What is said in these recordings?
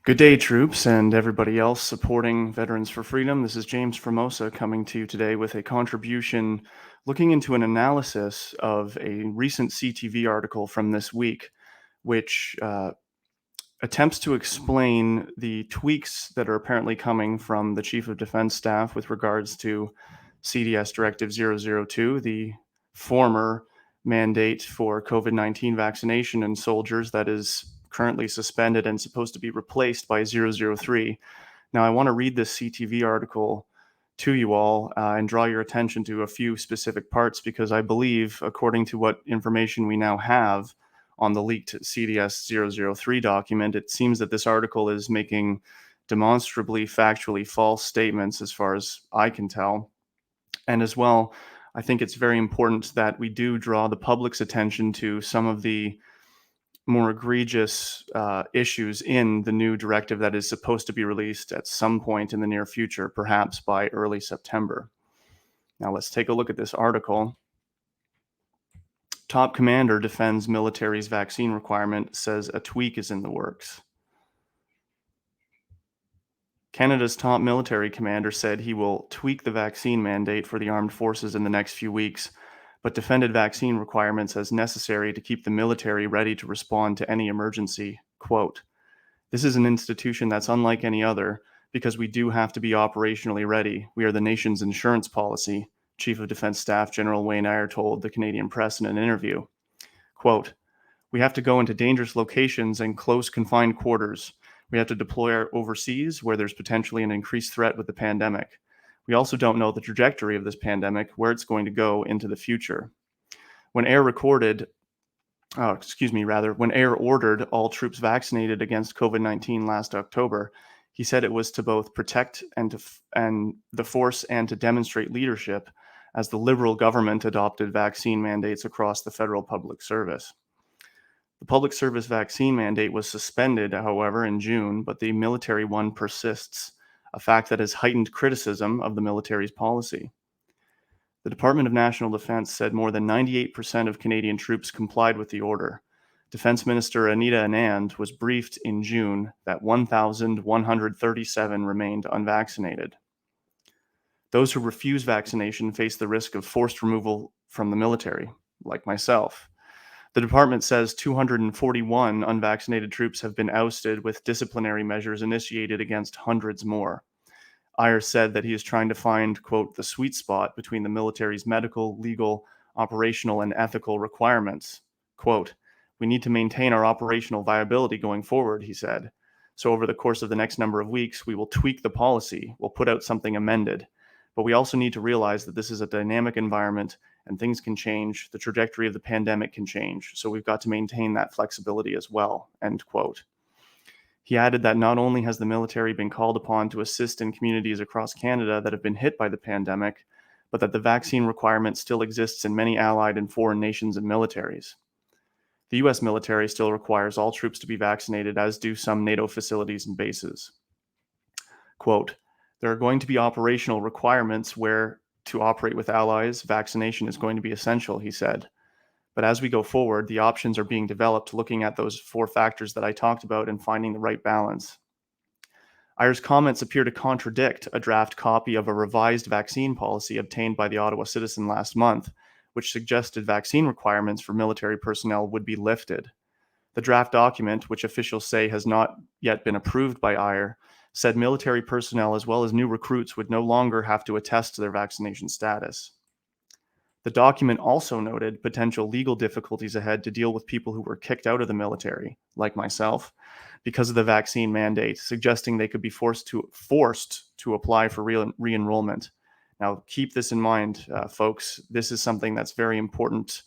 Good day, troops, and everybody else supporting Veterans for Freedom. This is James Formosa coming to you today with a contribution looking into an analysis of a recent CTV article from this week, which attempts to explain the tweaks that are apparently coming from the Chief of Defense Staff with regards to CDS Directive 002, the former mandate for COVID-19 vaccination in soldiers that is currently suspended and supposed to be replaced by 003. Now, I want to read this CTV article to you all and draw your attention to a few specific parts because I believe, according to what information we now have on the leaked CDS 003 document, it seems that this article is making demonstrably factually false statements as far as I can tell. And as well, I think it's very important that we do draw the public's attention to some of the more egregious issues in the new directive that is supposed to be released at some point in the near future, perhaps by early September. Now, let's take a look at this article. Top commander defends military's vaccine requirement, says a tweak is in the works. Canada's top military commander said he will tweak the vaccine mandate for the armed forces in the next few weeks, but defended vaccine requirements as necessary to keep the military ready to respond to any emergency. Quote, "This is an institution that's unlike any other because we do have to be operationally ready. We are the nation's insurance policy," Chief of Defense Staff General Wayne Eyre told the Canadian press in an interview. Quote, "We have to go into dangerous locations and close confined quarters. We have to deploy overseas where there's potentially an increased threat with the pandemic. We also don't know the trajectory of this pandemic, where it's going to go into the future." When Eyre when Eyre ordered all troops vaccinated against COVID-19 last October, he said it was to both protect and the force and to demonstrate leadership as the Liberal government adopted vaccine mandates across the federal public service. The public service vaccine mandate was suspended, however, in June, but the military one persists, a fact that has heightened criticism of the military's policy. The Department of National Defense said more than 98% of Canadian troops complied with the order. Defense Minister Anita Anand was briefed in June that 1,137 remained unvaccinated. Those who refuse vaccination face the risk of forced removal from the military, like myself. The department says 241 unvaccinated troops have been ousted, with disciplinary measures initiated against hundreds more. Eyre said that he is trying to find, quote, "the sweet spot between the military's medical, legal, operational, and ethical requirements." Quote, "We need to maintain our operational viability going forward," he said. "So over the course of the next number of weeks, we will tweak the policy. We'll put out something amended. But we also need to realize that this is a dynamic environment and things can change. The trajectory of the pandemic can change. So we've got to maintain that flexibility as well," end quote. He added that not only has the military been called upon to assist in communities across Canada that have been hit by the pandemic, but that the vaccine requirement still exists in many allied and foreign nations and militaries. The US military still requires all troops to be vaccinated, as do some NATO facilities and bases. Quote, "There are going to be operational requirements where, to operate with allies, vaccination is going to be essential," he said. "But as we go forward, the options are being developed looking at those four factors that I talked about and finding the right balance." Eyre's comments appear to contradict a draft copy of a revised vaccine policy obtained by the Ottawa Citizen last month, which suggested vaccine requirements for military personnel would be lifted. The draft document, which officials say has not yet been approved by Eyre, said military personnel as well as new recruits would no longer have to attest to their vaccination status. The document also noted potential legal difficulties ahead to deal with people who were kicked out of the military, like myself, because of the vaccine mandate, suggesting they could be forced to apply for re-enrollment. Now, keep this in mind, folks. This is something that's very important,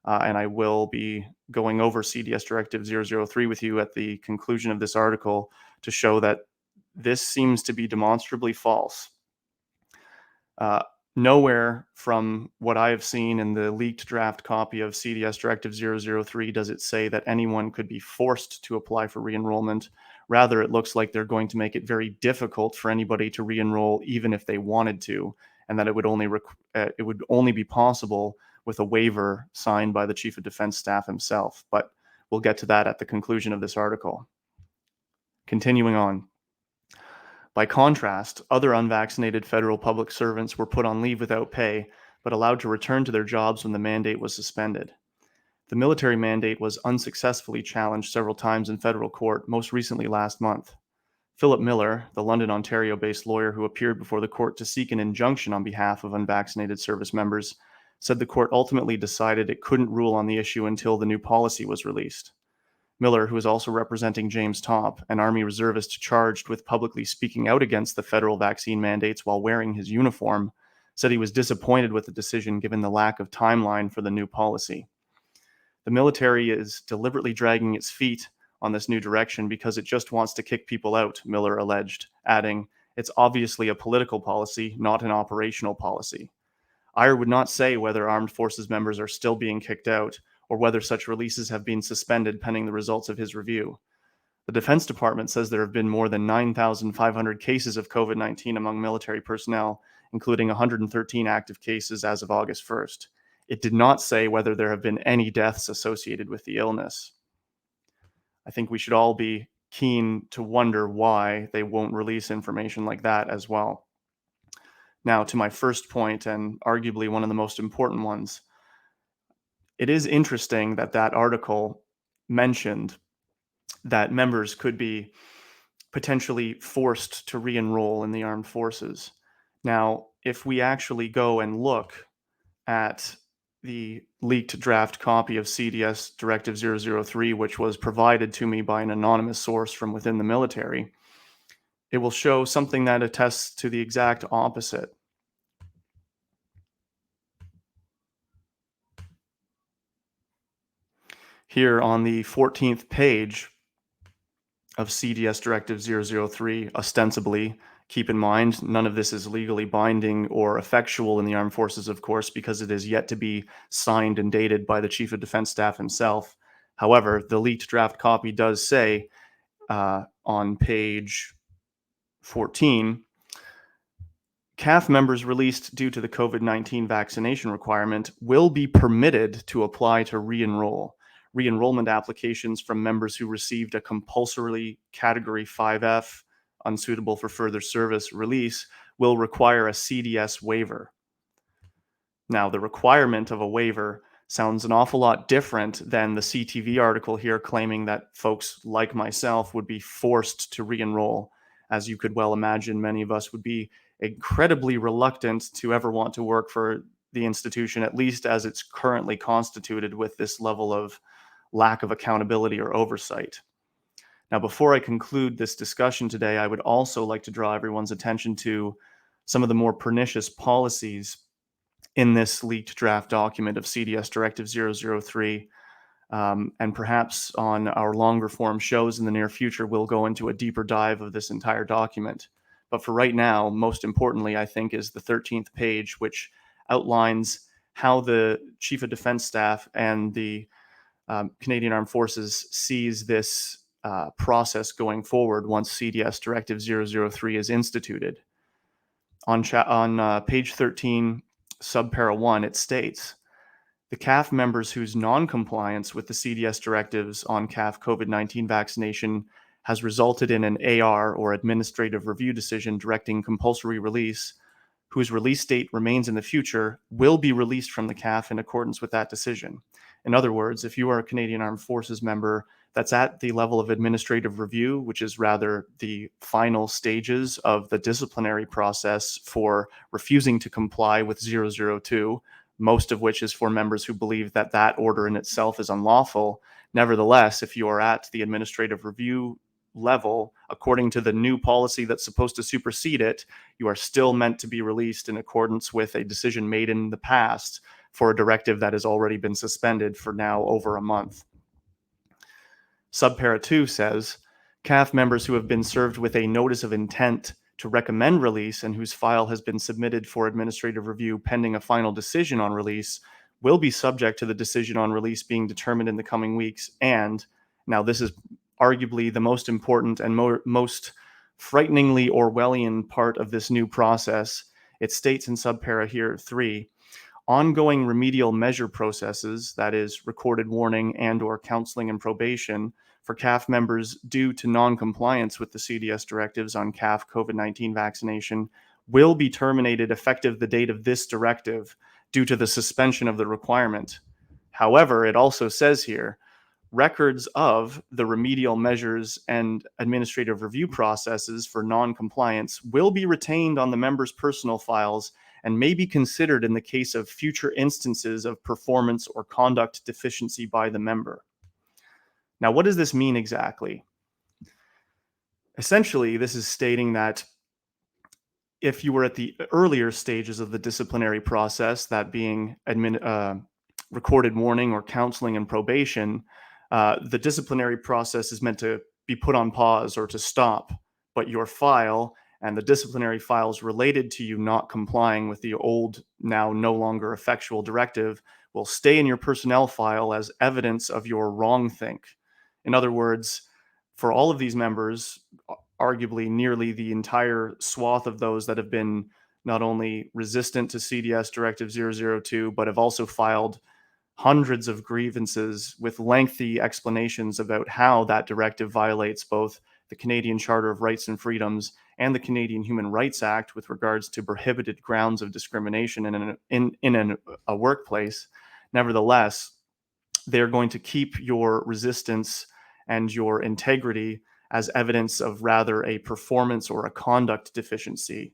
and I will be going over CDS Directive 003 with you at the conclusion of this article to show that this seems to be demonstrably false. Nowhere from what I have seen in the leaked draft copy of CDS Directive 003 does it say that anyone could be forced to apply for re-enrollment. Rather, it looks like they're going to make it very difficult for anybody to re-enroll even if they wanted to, and that it would only be possible with a waiver signed by the Chief of Defense Staff himself. But we'll get to that at the conclusion of this article. Continuing on. By contrast, other unvaccinated federal public servants were put on leave without pay, but allowed to return to their jobs when the mandate was suspended. The military mandate was unsuccessfully challenged several times in federal court, most recently last month. Philip Miller, the London, Ontario-based lawyer who appeared before the court to seek an injunction on behalf of unvaccinated service members, said the court ultimately decided it couldn't rule on the issue until the new policy was released. Miller, who is also representing James Topp, an Army reservist charged with publicly speaking out against the federal vaccine mandates while wearing his uniform, said he was disappointed with the decision given the lack of timeline for the new policy. The military is deliberately dragging its feet on this new direction because it just wants to kick people out, Miller alleged, adding, "It's obviously a political policy, not an operational policy." Iyer would not say whether armed forces members are still being kicked out or whether such releases have been suspended pending the results of his review. The Defense Department says there have been more than 9,500 cases of COVID-19 among military personnel, including 113 active cases as of August 1st. It did not say whether there have been any deaths associated with the illness. I think we should all be keen to wonder why they won't release information like that as well. Now, to my first point, and arguably one of the most important ones, it is interesting that that article mentioned that members could be potentially forced to re-enroll in the armed forces. Now, if we actually go and look at the leaked draft copy of CDS Directive 003, which was provided to me by an anonymous source from within the military, it will show something that attests to the exact opposite. Here on the 14th page of CDS Directive 003, ostensibly, keep in mind, none of this is legally binding or effectual in the armed forces, of course, because it is yet to be signed and dated by the Chief of Defense Staff himself. However, the leaked draft copy does say on page 14, CAF members released due to the COVID-19 vaccination requirement will be permitted to apply to re-enroll. Re-enrollment applications from members who received a compulsory Category 5F, unsuitable for further service, release will require a CDS waiver. Now, the requirement of a waiver sounds an awful lot different than the CTV article here claiming that folks like myself would be forced to re-enroll. As you could well imagine, many of us would be incredibly reluctant to ever want to work for the institution, at least as it's currently constituted with this level of lack of accountability or oversight. Now, before I conclude this discussion today, I would also like to draw everyone's attention to some of the more pernicious policies in this leaked draft document of CDS Directive 003. And perhaps on our longer form shows in the near future, we'll go into a deeper dive of this entire document. But for right now, most importantly, I think, is the 13th page, which outlines how the Chief of Defense Staff and the Canadian Armed Forces sees this process going forward once CDS Directive 003 is instituted. On page 13, subpara 1, it states, the CAF members whose non-compliance with the CDS directives on CAF COVID-19 vaccination has resulted in an AR, or administrative review decision directing compulsory release, whose release date remains in the future, will be released from the CAF in accordance with that decision. In other words, if you are a Canadian Armed Forces member that's at the level of administrative review, which is rather the final stages of the disciplinary process for refusing to comply with 002, most of which is for members who believe that that order in itself is unlawful. Nevertheless, if you are at the administrative review level, according to the new policy that's supposed to supersede it, you are still meant to be released in accordance with a decision made in the past for a directive that has already been suspended for now over a month. Subpara 2 says, CAF members who have been served with a notice of intent to recommend release and whose file has been submitted for administrative review pending a final decision on release will be subject to the decision on release being determined in the coming weeks. And now this is arguably the most important and most frighteningly Orwellian part of this new process. It states in subpara here 3, ongoing remedial measure processes, that is recorded warning and or counseling and probation for CAF members due to non-compliance with the CDS directives on CAF COVID-19 vaccination will be terminated effective the date of this directive due to the suspension of the requirement. However, it also says here, records of the remedial measures and administrative review processes for non-compliance will be retained on the member's personal files and may be considered in the case of future instances of performance or conduct deficiency by the member. Now, what does this mean exactly? Essentially, this is stating that if you were at the earlier stages of the disciplinary process, that being recorded warning or counseling and probation, the disciplinary process is meant to be put on pause or to stop, but your file and the disciplinary files related to you not complying with the old, now no longer effectual directive will stay in your personnel file as evidence of your wrongthink. In other words, for all of these members, arguably nearly the entire swath of those that have been not only resistant to CDS Directive 002, but have also filed hundreds of grievances with lengthy explanations about how that directive violates both the Canadian Charter of Rights and Freedoms and the Canadian Human Rights Act with regards to prohibited grounds of discrimination in a workplace. Nevertheless, they're going to keep your resistance and your integrity as evidence of rather a performance or a conduct deficiency.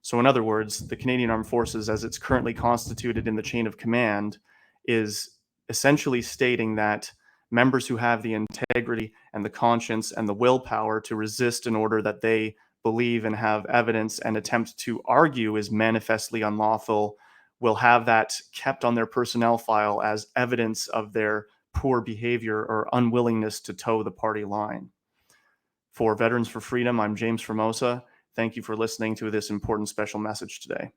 So in other words, the Canadian Armed Forces, as it's currently constituted in the chain of command, is essentially stating that members who have the integrity and the conscience and the willpower to resist in order that they believe and have evidence and attempt to argue is manifestly unlawful will have that kept on their personnel file as evidence of their poor behavior or unwillingness to toe the party line. For Veterans for Freedom, I'm James Formosa. Thank you for listening to this important special message today.